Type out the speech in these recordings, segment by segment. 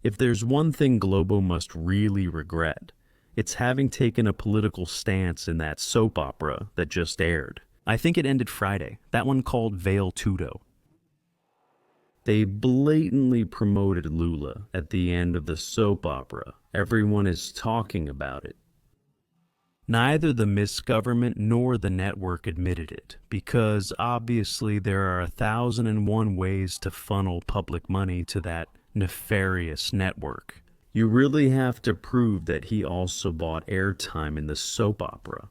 If there's one thing Globo must really regret, it's having taken a political stance in that soap opera that just aired. I think it ended Friday, that one called Vale Tudo. They blatantly promoted Lula at the end of the soap opera. Everyone is talking about it. Neither the misgovernment nor the network admitted it, because obviously there are 1,001 ways to funnel public money to that nefarious network. You really have to prove that he also bought airtime in the soap opera.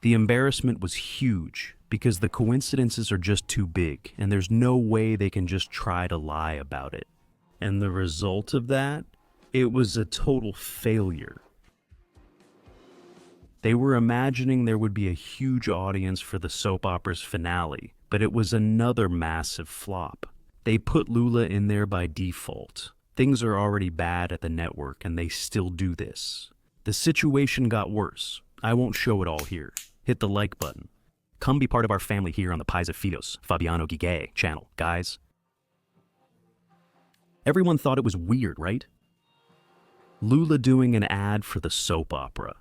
The embarrassment was huge because the coincidences are just too big, and there's no way they can just try to lie about it. And the result of that? It was a total failure. They were imagining there would be a huge audience for the soap opera's finale, but it was another massive flop. They put Lula in there by default. Things are already bad at the network, and they still do this. The situation got worse. I won't show it all here. Hit the like button. Come be part of our family here on the Pais of Fios, Fabiano Gigay channel, guys. Everyone thought it was weird, right? Lula doing an ad for the soap opera.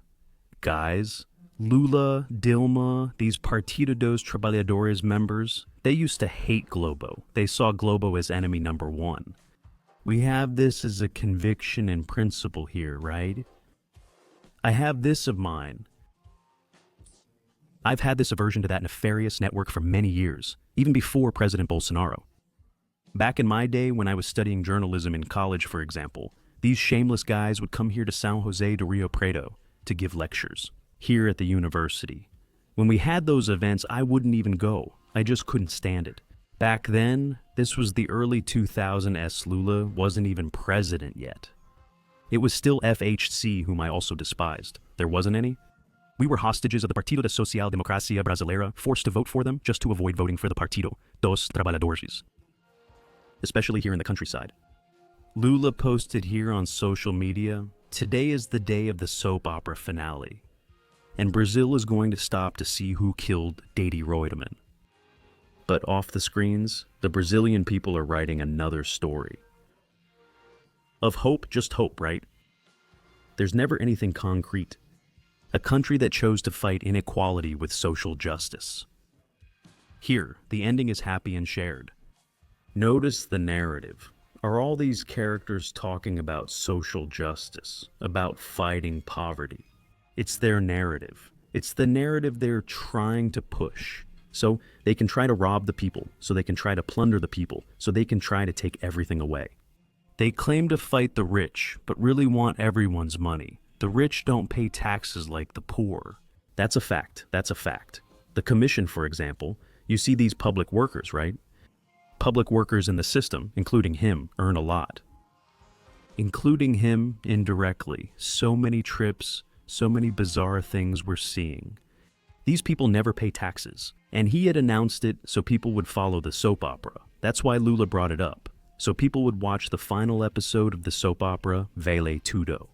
Guys, Lula, Dilma, these Partido dos Trabalhadores members, they used to hate Globo. They saw Globo as enemy number one. We have this as a conviction and principle here, right? I have this of mine. I've had this aversion to that nefarious network for many years, even before President Bolsonaro. Back in my day when I was studying journalism in college, for example, these shameless guys would come here to San Jose de Rio Preto to give lectures, here at the university. When we had those events, I wouldn't even go. I just couldn't stand it. Back then, this was the early 2000s. Lula wasn't even president yet. It was still FHC, whom I also despised. There wasn't any. We were hostages of the Partido da Social Democracia Brasileira, forced to vote for them just to avoid voting for the Partido dos Trabalhadores, especially here in the countryside. Lula posted here on social media, "Today is the day of the soap opera finale, and Brazil is going to stop to see who killed Dede Reutemann." But off the screens, the Brazilian people are writing another story. Of hope, just hope, right? There's never anything concrete. A country that chose to fight inequality with social justice. Here, the ending is happy and shared. Notice the narrative. Are all these characters talking about social justice, about fighting poverty? It's their narrative. It's the narrative they're trying to push. So they can try to rob the people, so they can try to plunder the people, so they can try to take everything away. They claim to fight the rich, but really want everyone's money. The rich don't pay taxes like the poor. That's a fact. That's a fact. The commission, for example, you see these public workers, right? Public workers in the system, including him, earn a lot. Including him indirectly. So many trips, so many bizarre things we're seeing. These people never pay taxes, and he had announced it so people would follow the soap opera. That's why Lula brought it up, so people would watch the final episode of the soap opera, Vale Tudo.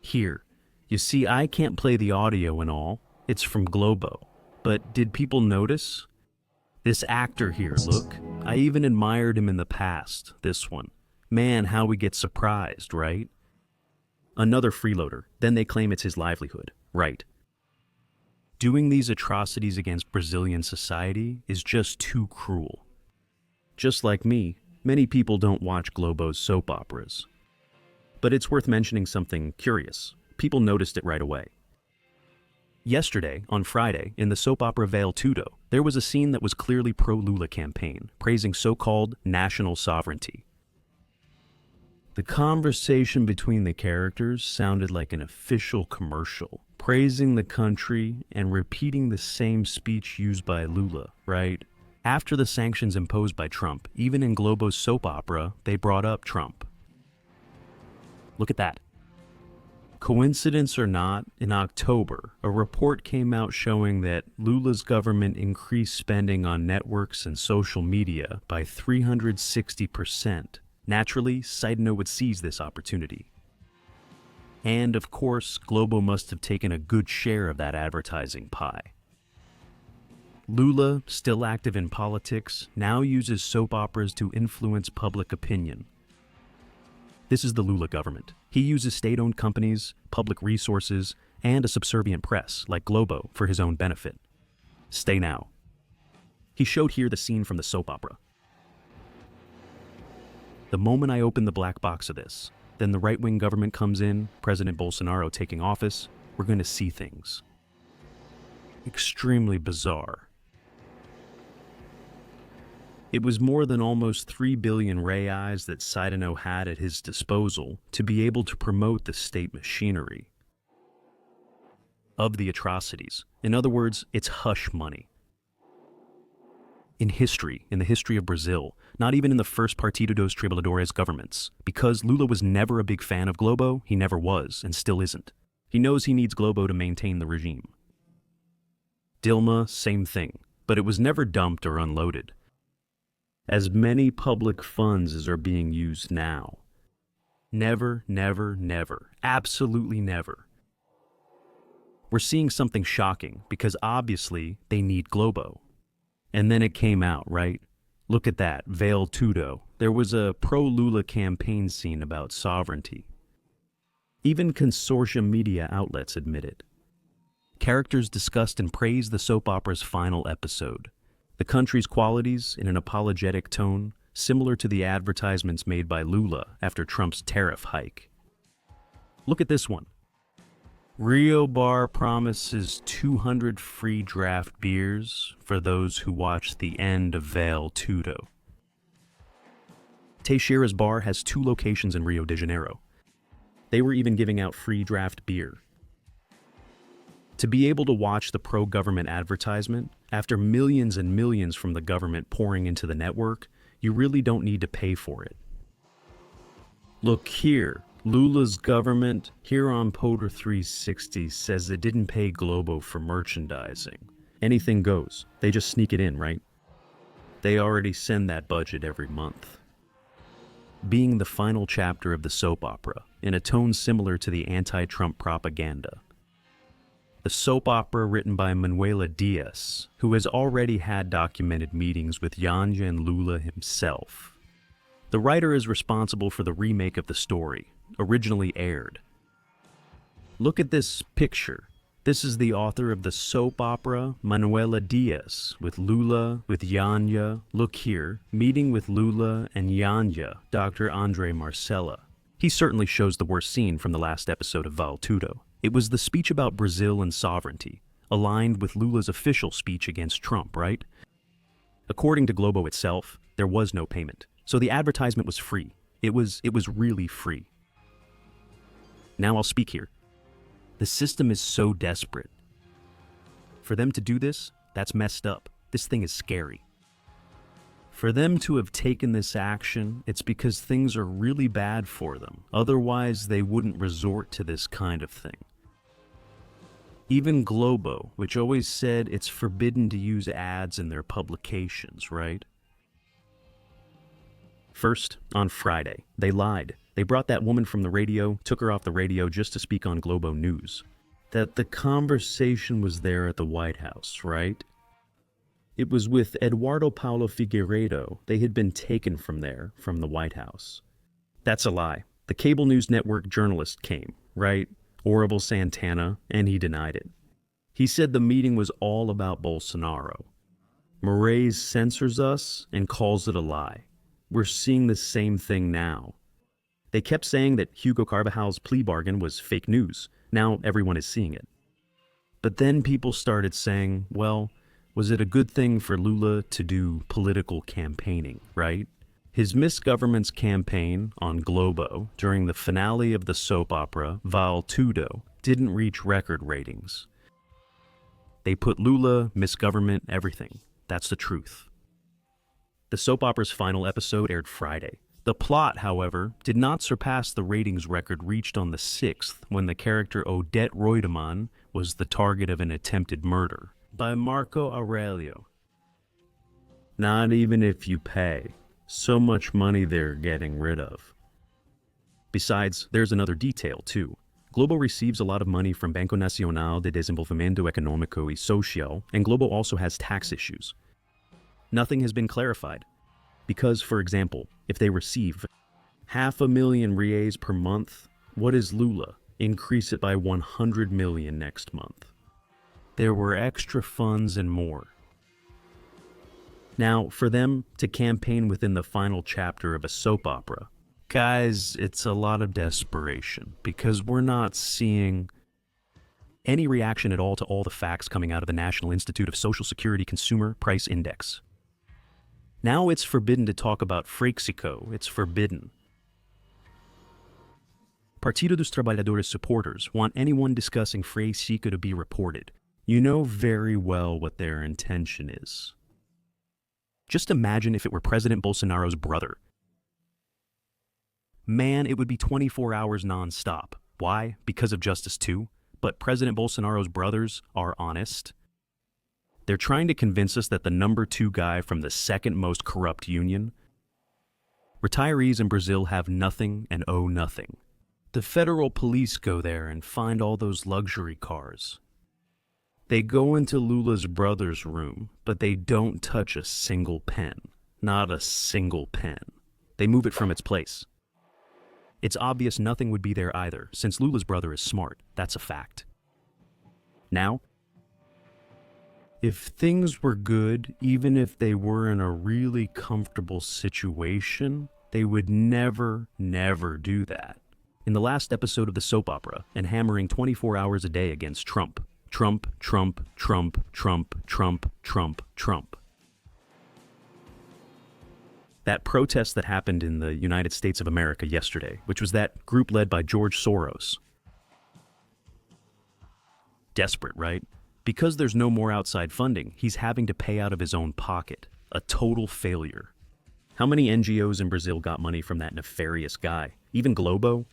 Here, you see, I can't play the audio and all. It's from Globo. But did people notice? This actor here, look. I even admired him in the past, this one. Man, how we get surprised, right? Another freeloader. Then they claim it's his livelihood. Right. Doing these atrocities against Brazilian society is just too cruel. Just like me, many people don't watch Globo's soap operas. But it's worth mentioning something curious. People noticed it right away. Yesterday, on Friday, in the soap opera Vale Tudo, there was a scene that was clearly pro-Lula campaign, praising so-called national sovereignty. The conversation between the characters sounded like an official commercial, praising the country and repeating the same speech used by Lula, right? After the sanctions imposed by Trump, even in Globo's soap opera, they brought up Trump. Look at that. Coincidence or not, in October, a report came out showing that Lula's government increased spending on networks and social media by 360%. Naturally, Saidno would seize this opportunity. And of course, Globo must have taken a good share of that advertising pie. Lula, still active in politics, now uses soap operas to influence public opinion. This is the Lula government. He uses state-owned companies, public resources, and a subservient press, like Globo, for his own benefit. Stay now. He showed here the scene from the soap opera. The moment I open the black box of this, then the right-wing government comes in, President Bolsonaro taking office, we're going to see things extremely bizarre. It was more than almost 3 billion reais that Cidano had at his disposal to be able to promote the state machinery of the atrocities. In other words, it's hush money. In the history of Brazil, not even in the first Partido dos Trabalhadores governments, because Lula was never a big fan of Globo, he never was, and still isn't. He knows he needs Globo to maintain the regime. Dilma, same thing, but it was never dumped or unloaded. As many public funds as are being used now. Never, never, never, absolutely never. We're seeing something shocking, because obviously they need Globo. And then it came out, right? Look at that, Vale Tudo. There was a pro-Lula campaign scene about sovereignty. Even consortium media outlets admit it. Characters discussed and praised the soap opera's final episode. The country's qualities in an apologetic tone, similar to the advertisements made by Lula after Trump's tariff hike. Look at this one. Rio Bar promises 200 free draft beers for those who watch the end of Vale Tudo. Teixeira's bar has 2 locations in Rio de Janeiro. They were even giving out free draft beer. To be able to watch the pro-government advertisement, after millions and millions from the government pouring into the network, you really don't need to pay for it. Look here, Lula's government, here on Poder 360, says it didn't pay Globo for merchandising. Anything goes. They just sneak it in, right? They already send that budget every month. Being the final chapter of the soap opera, in a tone similar to the anti-Trump propaganda. The soap opera written by Manuela Diaz, who has already had documented meetings with Yanja and Lula himself. The writer is responsible for the remake of the story, originally aired. Look at this picture. This is the author of the soap opera, Manuela Diaz, with Lula, with Yanja. Look here, meeting with Lula and Yanja, Dr. Andre Marcella. He certainly shows the worst scene from the last episode of Vale Tudo. It was the speech about Brazil and sovereignty, aligned with Lula's official speech against Trump, right? According to Globo itself, there was no payment, so the advertisement was free. It was really free. Now I'll speak here. The system is so desperate. For them to do this, that's messed up. This thing is scary. For them to have taken this action, it's because things are really bad for them. Otherwise, they wouldn't resort to this kind of thing. Even Globo, which always said it's forbidden to use ads in their publications, right? First, on Friday, they lied. They brought that woman from the radio, took her off the radio just to speak on Globo News. That the conversation was there at the White House, right? It was with Eduardo Paulo Figueiredo. They had been taken from there, from the White House. That's a lie. The cable news network journalist came, right? Orville Santana, and he denied it. He said the meeting was all about Bolsonaro. Moraes censors us and calls it a lie. We're seeing the same thing now. They kept saying that Hugo Carvajal's plea bargain was fake news. Now everyone is seeing it. But then people started saying, well, was it a good thing for Lula to do political campaigning, right? His misgovernment's campaign on Globo during the finale of the soap opera, Vale Tudo, didn't reach record ratings. They put Lula, misgovernment, everything. That's the truth. The soap opera's final episode aired Friday. The plot, however, did not surpass the ratings record reached on the 6th when the character Odette Reutemann was the target of an attempted murder by Marco Aurelio. Not even if you pay. So much money they're getting rid of. Besides, there's another detail, too. Globo receives a lot of money from Banco Nacional de Desenvolvimento Econômico y Social, and Globo also has tax issues. Nothing has been clarified. Because, for example, if they receive 500,000 reais per month. What is Lula? Increase it by 100 million next month. There were extra funds and more. Now, for them to campaign within the final chapter of a soap opera, guys, it's a lot of desperation because we're not seeing any reaction at all to all the facts coming out of the National Institute of Social Security Consumer Price Index. Now it's forbidden to talk about Frexico. It's forbidden. Partido dos Trabalhadores supporters want anyone discussing Frexico to be reported. You know very well what their intention is. Just imagine if it were President Bolsonaro's brother. Man, it would be 24 hours non-stop. Why? Because of Justice 2. But President Bolsonaro's brothers are honest. They're trying to convince us that the number 2 guy from the second most corrupt union, retirees in Brazil have nothing and owe nothing. The federal police go there and find all those luxury cars. They go into Lula's brother's room, but they don't touch a single pen. Not a single pen. They move it from its place. It's obvious nothing would be there either, since Lula's brother is smart. That's a fact. Now, if things were good, even if they were in a really comfortable situation, they would never do that. In the last episode of the soap opera, and hammering 24 hours a day against Trump. Trump. That protest that happened in the United States of America yesterday, which was that group led by George Soros. Desperate, right? Because there's no more outside funding, he's having to pay out of his own pocket. A total failure. How many NGOs in Brazil got money from that nefarious guy? Even Globo?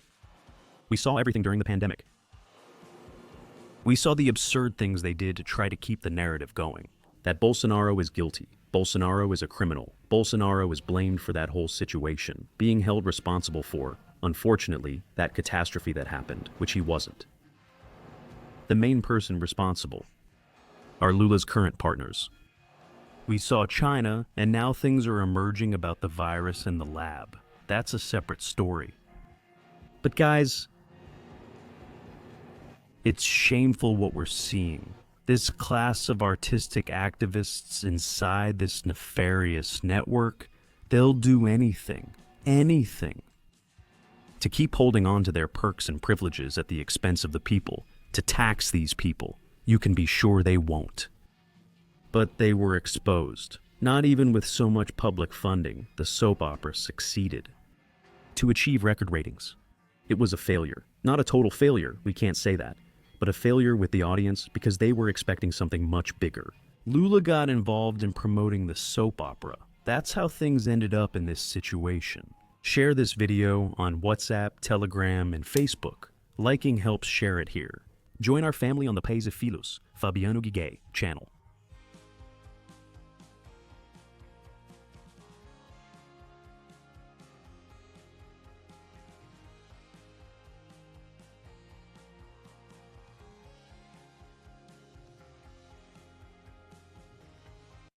We saw everything during the pandemic. We saw the absurd things they did to try to keep the narrative going. That Bolsonaro is guilty. Bolsonaro is a criminal. Bolsonaro is blamed for that whole situation, being held responsible for, unfortunately, that catastrophe that happened, which he wasn't. The main person responsible are Lula's current partners. We saw China, and now things are emerging about the virus in the lab. That's a separate story. But guys, it's shameful what we're seeing. This class of artistic activists inside this nefarious network, they'll do anything, to keep holding on to their perks and privileges at the expense of the people, to tax these people. You can be sure they won't. But they were exposed. Not even with so much public funding, the soap opera succeeded to achieve record ratings. It was a failure. Not a total failure, we can't say that, but a failure with the audience because they were expecting something much bigger. Lula got involved in promoting the soap opera. That's how things ended up in this situation. Share this video on WhatsApp, Telegram, and Facebook. Liking helps share it here. Join our family on the Pais e Filhos, Fabiano Guiguet channel.